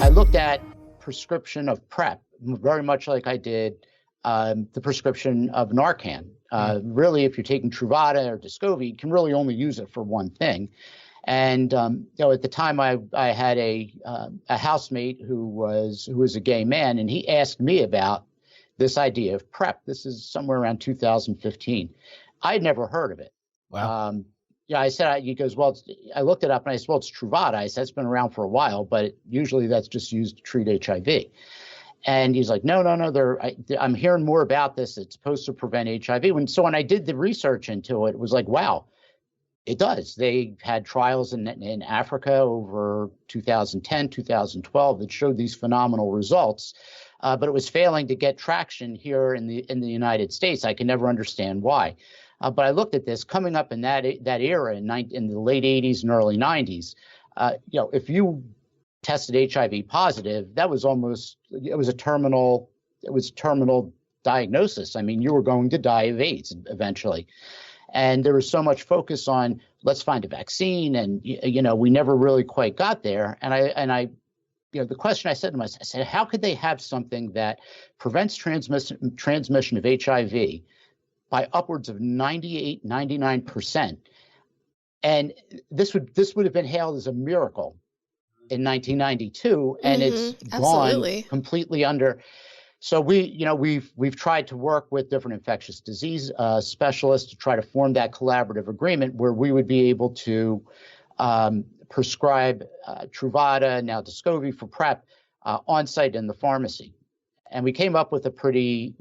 I looked at prescription of PrEP very much like I did the prescription of Narcan. Really, if you're taking Truvada or Descovy, you can really only use it for one thing. And at the time, I had a housemate who was a gay man, and he asked me about this idea of PrEP. This is somewhere around 2015. I'd never heard of it. Wow. I said, he goes, well, I looked it up and I said, well, it's Truvada. I said, it's been around for a while, but usually that's just used to treat HIV. And he's like, no, I'm hearing more about this. It's supposed to prevent HIV. So when I did the research into it, it was like, wow, it does. They had trials in Africa over 2010, 2012 that showed these phenomenal results, but it was failing to get traction here in the United States. I can never understand why. But I looked at this coming up in that era in the late 80s and early 90s. If you tested HIV positive, it was a terminal diagnosis. I mean, you were going to die of AIDS eventually. And there was so much focus on let's find a vaccine, and we never really quite got there. And I the question I said to myself, I said, how could they have something that prevents transmission of HIV by upwards of 98, 99%? And this would have been hailed as a miracle in 1992, and it's gone completely under. So we've tried to work with different infectious disease specialists to try to form that collaborative agreement where we would be able to prescribe Truvada, now Descovy for PrEP on site in the pharmacy, and we came up with a pretty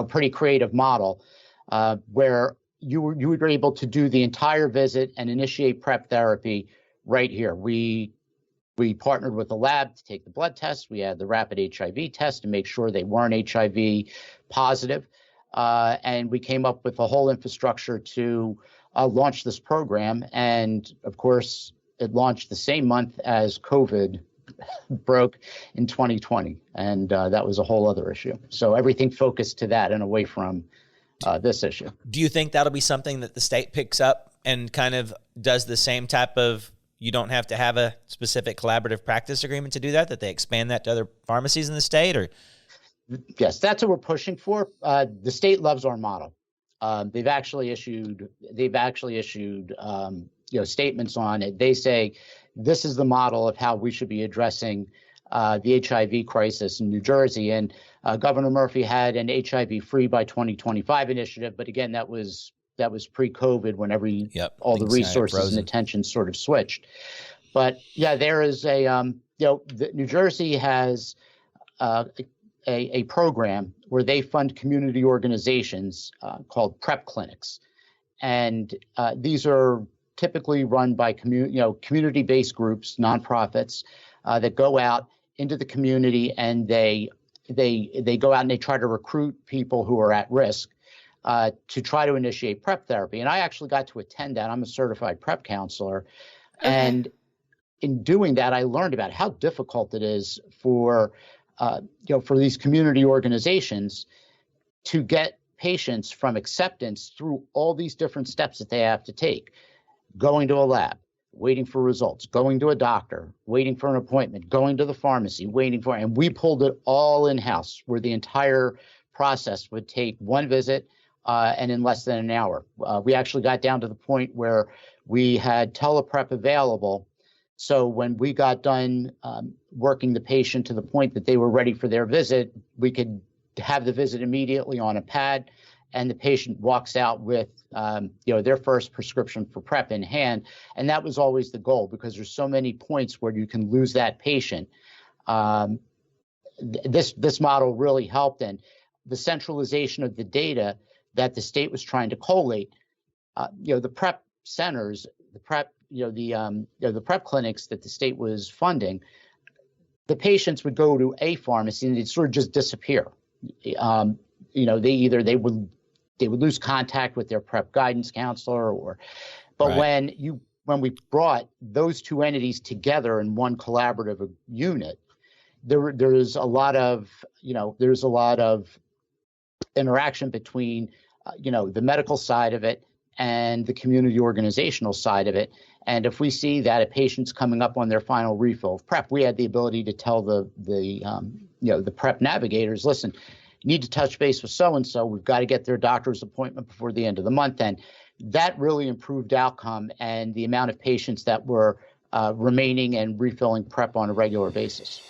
pretty creative model where you were able to do the entire visit and initiate PrEP therapy right here. We partnered with a lab to take the blood test. We had the rapid HIV test to make sure they weren't HIV positive. And we came up with a whole infrastructure to launch this program. And of course, it launched the same month as COVID broke in 2020. And that was a whole other issue. So everything focused to that and away from this issue. Do you think that'll be something that the state picks up and kind of does the same type of, you don't have to have a specific collaborative practice agreement to do that they expand that to other pharmacies in the state? Or yes, that's what we're pushing for. The state loves our model. They've actually issued statements on it. They say this is the model of how we should be addressing the HIV crisis in New Jersey. And Governor Murphy had an HIV-free by 2025 initiative, but again, that was pre-COVID when all the resources and attention sort of switched. But yeah, there is New Jersey has a program where they fund community organizations called PrEP clinics, and these are typically run by community-based groups, nonprofits that go out into the community, and they go out and they try to recruit people who are at risk to try to initiate PrEP therapy. And I actually got to attend that. I'm a certified PrEP counselor. Okay. And in doing that, I learned about how difficult it is for these community organizations to get patients from acceptance through all these different steps that they have to take. Going to a lab, waiting for results, going to a doctor, waiting for an appointment, going to the pharmacy, and we pulled it all in-house where the entire process would take one visit, and in less than an hour. We actually got down to the point where we had teleprep available. So when we got done working the patient to the point that they were ready for their visit, we could have the visit immediately on a pad, and the patient walks out with their first prescription for PrEP in hand. And that was always the goal, because there's so many points where you can lose that patient. This model really helped, and the centralization of the data that the state was trying to collate, the PrEP centers, the PrEP clinics that the state was funding, the patients would go to a pharmacy and they'd sort of just disappear. They would lose contact with their PrEP guidance counselor, but right. When we brought those two entities together in one collaborative unit, there's a lot of interaction between the medical side of it and the community organizational side of it. And if we see that a patient's coming up on their final refill of PrEP, we had the ability to tell the PrEP navigators, listen, you need to touch base with so-and-so. We've got to get their doctor's appointment before the end of the month. And that really improved outcome and the amount of patients that were remaining and refilling PrEP on a regular basis.